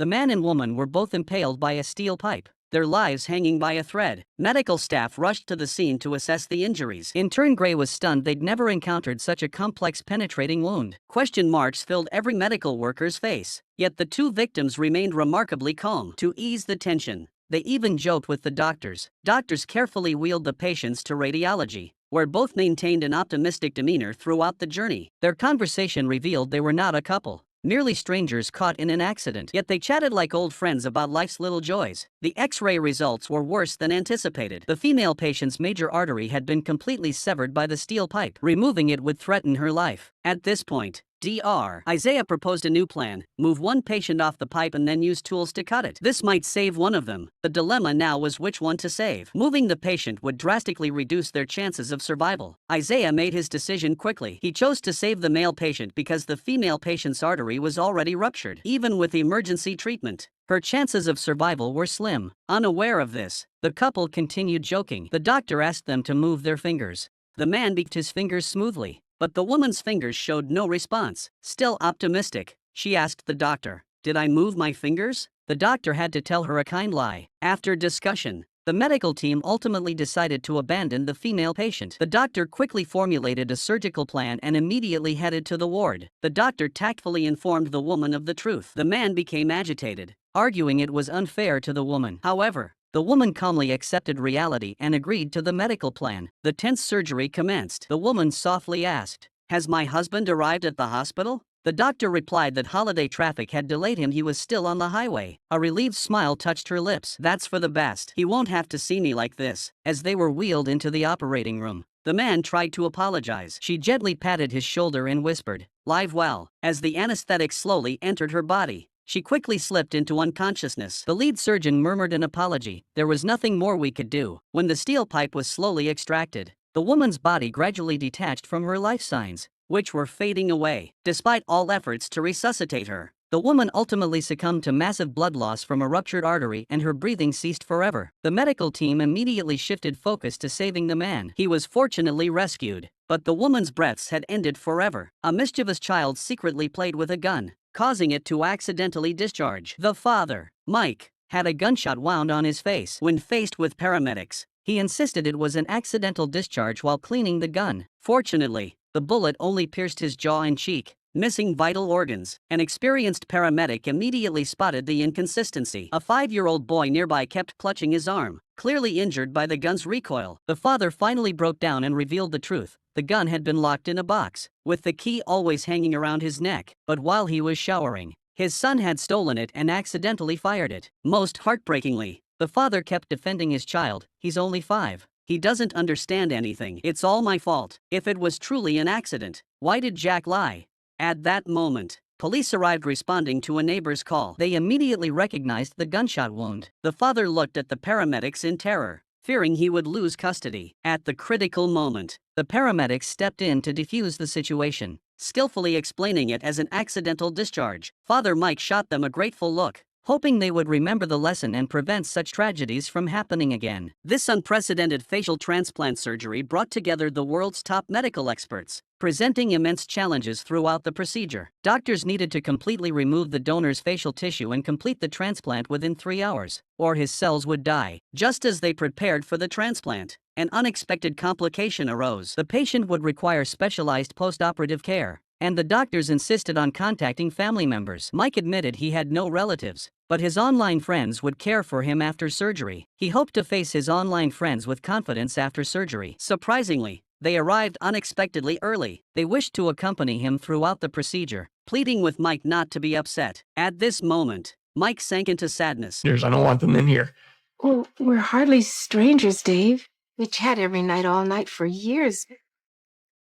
The man and woman were both impaled by a steel pipe, their lives hanging by a thread. Medical staff rushed to the scene to assess the injuries. Intern Gray was stunned. They'd never encountered such a complex penetrating wound. Question marks filled every medical worker's face. Yet the two victims remained remarkably calm. To ease the tension, they even joked with the doctors. Doctors carefully wheeled the patients to radiology, where both maintained an optimistic demeanor throughout the journey. Their conversation revealed they were not a couple, merely strangers caught in an accident. Yet they chatted like old friends about life's little joys. The X-ray results were worse than anticipated. The female patient's major artery had been completely severed by the steel pipe. Removing it would threaten her life. At this point, Dr. Isaiah proposed a new plan: move one patient off the pipe and then use tools to cut it. This might save one of them. The dilemma now was which one to save. Moving the patient would drastically reduce their chances of survival. Isaiah made his decision quickly. He chose to save the male patient because the female patient's artery was already ruptured. Even with emergency treatment, her chances of survival were slim. Unaware of this, the couple continued joking. The doctor asked them to move their fingers. The man beat his fingers smoothly, but the woman's fingers showed no response. Still optimistic, she asked the doctor, "Did I move my fingers?" The doctor had to tell her a kind lie. After discussion, the medical team ultimately decided to abandon the female patient. The doctor quickly formulated a surgical plan and immediately headed to the ward. The doctor tactfully informed the woman of the truth. The man became agitated, arguing it was unfair to the woman. However, the woman calmly accepted reality and agreed to the medical plan. The tense surgery commenced. The woman softly asked, "Has my husband arrived at the hospital?" The doctor replied that holiday traffic had delayed him. He was still on the highway. A relieved smile touched her lips. "That's for the best. He won't have to see me like this." As they were wheeled into the operating room, the man tried to apologize. She gently patted his shoulder and whispered, "Live well." As the anesthetic slowly entered her body, she quickly slipped into unconsciousness. The lead surgeon murmured an apology. "There was nothing more we could do." When the steel pipe was slowly extracted, the woman's body gradually detached from her life signs, which were fading away. Despite all efforts to resuscitate her, the woman ultimately succumbed to massive blood loss from a ruptured artery and her breathing ceased forever. The medical team immediately shifted focus to saving the man. He was fortunately rescued, but the woman's breaths had ended forever. A mischievous child secretly played with a gun, causing it to accidentally discharge. The father, Mike, had a gunshot wound on his face. When faced with paramedics, he insisted it was an accidental discharge while cleaning the gun. Fortunately, the bullet only pierced his jaw and cheek, missing vital organs. An experienced paramedic immediately spotted the inconsistency. A 5-year-old boy nearby kept clutching his arm, clearly injured by the gun's recoil. The father finally broke down and revealed the truth. The gun had been locked in a box, with the key always hanging around his neck. But while he was showering, his son had stolen it and accidentally fired it. Most heartbreakingly, the father kept defending his child. "He's only 5. He doesn't understand anything. It's all my fault." If it was truly an accident, why did Jack lie? At that moment, police arrived responding to a neighbor's call. They immediately recognized the gunshot wound. The father looked at the paramedics in terror, fearing he would lose custody. At the critical moment, the paramedics stepped in to defuse the situation, skillfully explaining it as an accidental discharge. Father Mike shot them a grateful look, hoping they would remember the lesson and prevent such tragedies from happening again. This unprecedented facial transplant surgery brought together the world's top medical experts, presenting immense challenges throughout the procedure. Doctors needed to completely remove the donor's facial tissue and complete the transplant within 3 hours, or his cells would die. Just as they prepared for the transplant, an unexpected complication arose. The patient would require specialized post-operative care, and the doctors insisted on contacting family members. Mike admitted he had no relatives, but his online friends would care for him after surgery. He hoped to face his online friends with confidence after surgery. Surprisingly, they arrived unexpectedly early. They wished to accompany him throughout the procedure, pleading with Mike not to be upset. At this moment, Mike sank into sadness. I don't want them in here. Well, we're hardly strangers, Dave. We chat every night, all night for years.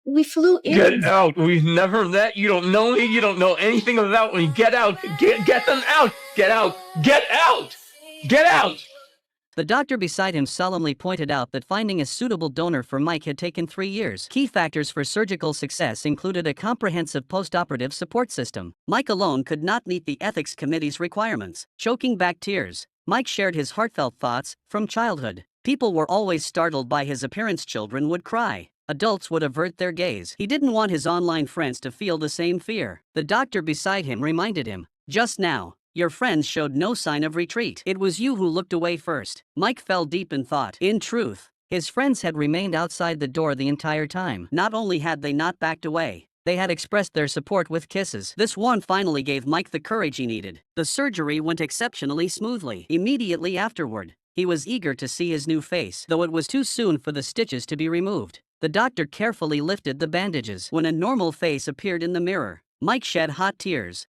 We flew in. Get out. We've never met. You don't know me. You don't know anything about me. Get out. Get them out. Get out. Get out. Get out. The doctor beside him solemnly pointed out that finding a suitable donor for Mike had taken 3 years. Key factors for surgical success included a comprehensive post-operative support system. Mike alone could not meet the ethics committee's requirements. Choking back tears, Mike shared his heartfelt thoughts. From childhood, people were always startled by his appearance. Children would cry. Adults would avert their gaze. He didn't want his online friends to feel the same fear. The doctor beside him reminded him, "Just now, Your friends showed no sign of retreat. It was you who looked away first. Mike fell deep in thought. In truth, his friends had remained outside the door the entire time. Not only had they not backed away, they had expressed their support with kisses. This one finally gave Mike the courage he needed. The surgery went exceptionally smoothly. Immediately afterward, he was eager to see his new face, though it was too soon for the stitches to be removed. The doctor carefully lifted the bandages. When a normal face appeared in the mirror, Mike shed hot tears.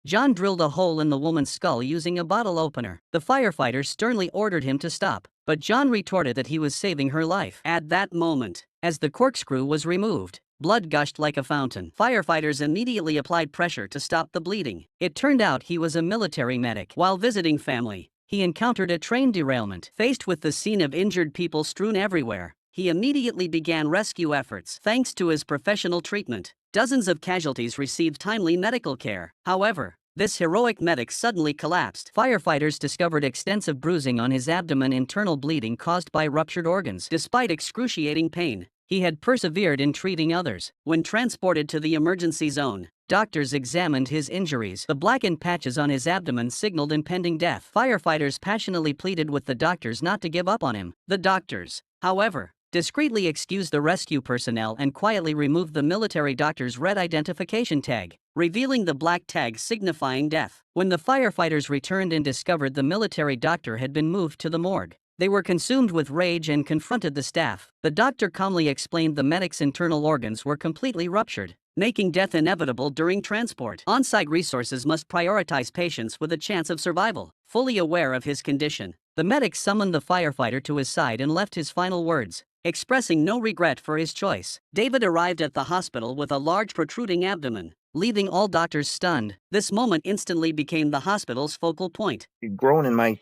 John drilled a hole in the woman's skull using a bottle opener. The firefighter sternly ordered him to stop, but John retorted that he was saving her life. At that moment, as the corkscrew was removed, blood gushed like a fountain. Firefighters immediately applied pressure to stop the bleeding. It turned out he was a military medic. While visiting family, he encountered a train derailment. Faced with the scene of injured people strewn everywhere, he immediately began rescue efforts. Thanks to his professional treatment, dozens of casualties received timely medical care. However, this heroic medic suddenly collapsed. Firefighters discovered extensive bruising on his abdomen, internal bleeding caused by ruptured organs. Despite excruciating pain, he had persevered in treating others. When transported to the emergency zone, doctors examined his injuries. The blackened patches on his abdomen signaled impending death. Firefighters passionately pleaded with the doctors not to give up on him. The doctors, however, discreetly excused the rescue personnel and quietly removed the military doctor's red identification tag, revealing the black tag signifying death. When the firefighters returned and discovered the military doctor had been moved to the morgue, they were consumed with rage and confronted the staff. The doctor calmly explained the medic's internal organs were completely ruptured, making death inevitable during transport. On-site resources must prioritize patients with a chance of survival. Fully aware of his condition, the medic summoned the firefighter to his side and left his final words, expressing no regret for his choice. David arrived at the hospital with a large protruding abdomen, leaving all doctors stunned. This moment instantly became the hospital's focal point. Grown in my,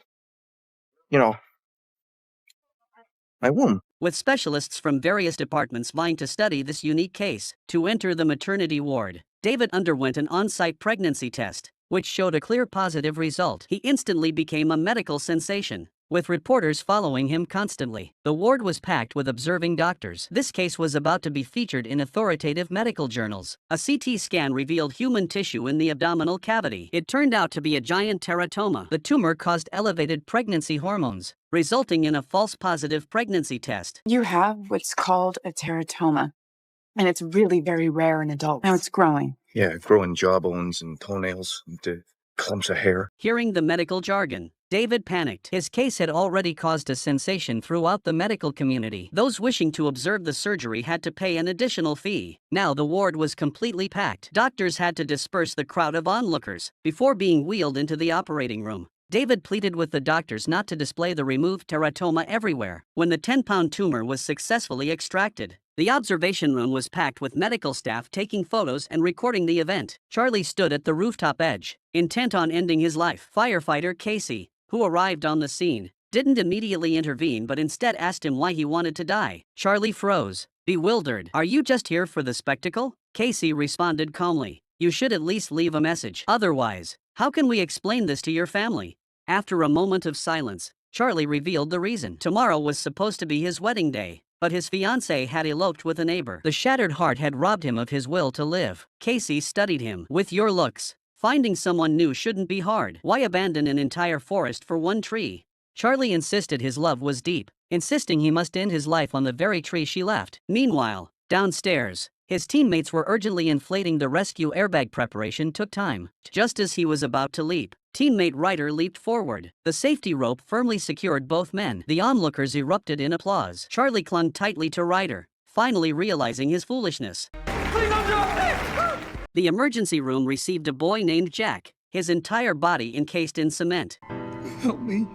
my womb. With specialists from various departments vying to study this unique case. To enter the maternity ward, David underwent an on-site pregnancy test, which showed a clear positive result. He instantly became a medical sensation, with reporters following him constantly. The ward was packed with observing doctors. This case was about to be featured in authoritative medical journals. A CT scan revealed human tissue in the abdominal cavity. It turned out to be a giant teratoma. The tumor caused elevated pregnancy hormones, resulting in a false positive pregnancy test. You have what's called a teratoma, and it's really very rare in adults. Now it's growing. Yeah, growing jawbones and toenails into clumps of hair. Hearing the medical jargon, David panicked. His case had already caused a sensation throughout the medical community. Those wishing to observe the surgery had to pay an additional fee. Now the ward was completely packed. Doctors had to disperse the crowd of onlookers before being wheeled into the operating room. David pleaded with the doctors not to display the removed teratoma everywhere. When the 10-pound tumor was successfully extracted, the observation room was packed with medical staff taking photos and recording the event. Charlie stood at the rooftop edge, intent on ending his life. Firefighter Casey, who arrived on the scene, didn't immediately intervene but instead asked him why he wanted to die. Charlie froze, bewildered. "Are you just here for the spectacle?" Casey responded calmly. "You should at least leave a message. Otherwise, how can we explain this to your family?" After a moment of silence, Charlie revealed the reason. Tomorrow was supposed to be his wedding day, but his fiancée had eloped with a neighbor. The shattered heart had robbed him of his will to live. Casey studied him. "With your looks, finding someone new shouldn't be hard. Why abandon an entire forest for one tree?" Charlie insisted his love was deep, insisting he must end his life on the very tree she left. Meanwhile, downstairs, his teammates were urgently inflating the rescue airbag. Preparation took time. Just as he was about to leap, teammate Ryder leaped forward. The safety rope firmly secured both men. The onlookers erupted in applause. Charlie clung tightly to Ryder, finally realizing his foolishness. Please don't do it! The emergency room received a boy named Jack, his entire body encased in cement. Help me.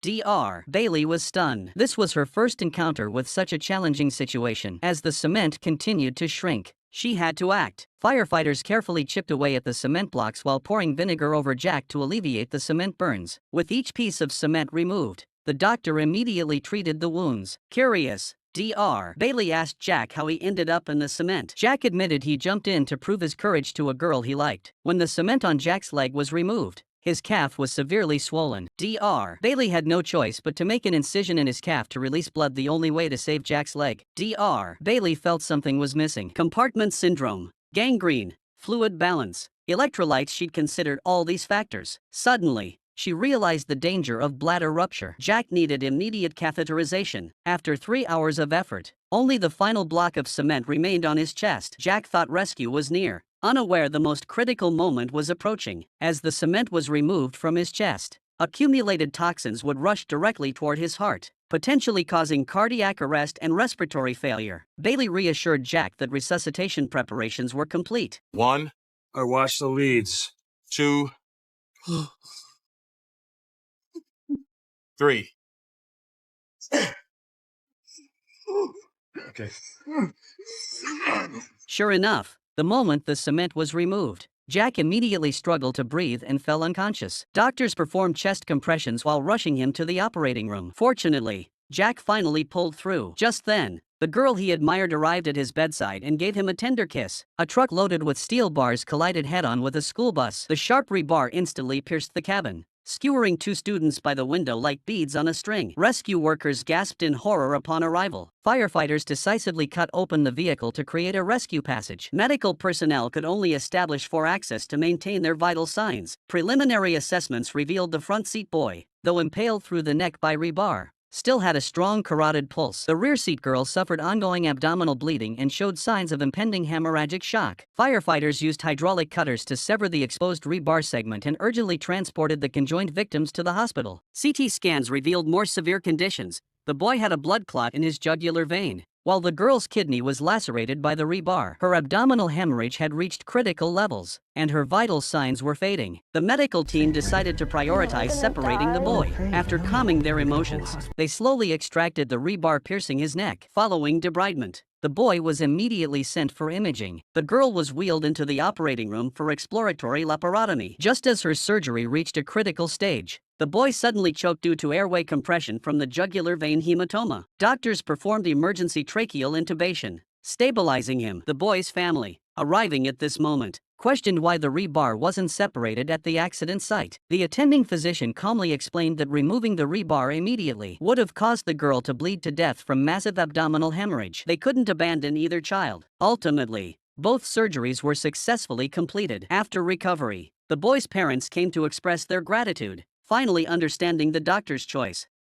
Dr. Bailey was stunned. This was her first encounter with such a challenging situation. As the cement continued to shrink, she had to act. Firefighters carefully chipped away at the cement blocks while pouring vinegar over Jack to alleviate the cement burns. With each piece of cement removed, the doctor immediately treated the wounds. Curious, Dr. Bailey asked Jack how he ended up in the cement. Jack admitted he jumped in to prove his courage to a girl he liked. When the cement on Jack's leg was removed, his calf was severely swollen. Dr. Bailey had no choice but to make an incision in his calf to release blood, the only way to save Jack's leg. Dr. Bailey felt something was missing. Compartment syndrome, gangrene, fluid balance, electrolytes. She'd considered all these factors. Suddenly, she realized the danger of bladder rupture. Jack needed immediate catheterization. After 3 hours of effort, only the final block of cement remained on his chest. Jack thought rescue was near, unaware the most critical moment was approaching. As the cement was removed from his chest, accumulated toxins would rush directly toward his heart, potentially causing cardiac arrest and respiratory failure. Bailey reassured Jack that resuscitation preparations were complete. 1, I watch the leads. 2, 3. Okay. Sure enough, the moment the cement was removed, Jack immediately struggled to breathe and fell unconscious. Doctors performed chest compressions while rushing him to the operating room. Fortunately, Jack finally pulled through. Just then, the girl he admired arrived at his bedside and gave him a tender kiss. A truck loaded with steel bars collided head-on with a school bus. The sharp rebar instantly pierced the cabin, skewering 2 students by the window like beads on a string. Rescue workers gasped in horror upon arrival. Firefighters decisively cut open the vehicle to create a rescue passage. Medical personnel could only establish 4 access to maintain their vital signs. Preliminary assessments revealed the front seat boy, though impaled through the neck by rebar, still had a strong carotid pulse. The rear seat girl suffered ongoing abdominal bleeding and showed signs of impending hemorrhagic shock. Firefighters used hydraulic cutters to sever the exposed rebar segment and urgently transported the conjoined victims to the hospital. CT scans revealed more severe conditions. The boy had a blood clot in his jugular vein, while the girl's kidney was lacerated by the rebar. Her abdominal hemorrhage had reached critical levels, and her vital signs were fading. The medical team decided to prioritize separating the boy. After calming their emotions, they slowly extracted the rebar piercing his neck. Following debridement, the boy was immediately sent for imaging. The girl was wheeled into the operating room for exploratory laparotomy. Just as her surgery reached a critical stage, the boy suddenly choked due to airway compression from the jugular vein hematoma. Doctors performed emergency tracheal intubation, stabilizing him. The boy's family, arriving at this moment, questioned why the rebar wasn't separated at the accident site. The attending physician calmly explained that removing the rebar immediately would have caused the girl to bleed to death from massive abdominal hemorrhage. They couldn't abandon either child. Ultimately, both surgeries were successfully completed. After recovery, the boy's parents came to express their gratitude, finally understanding the doctor's choice.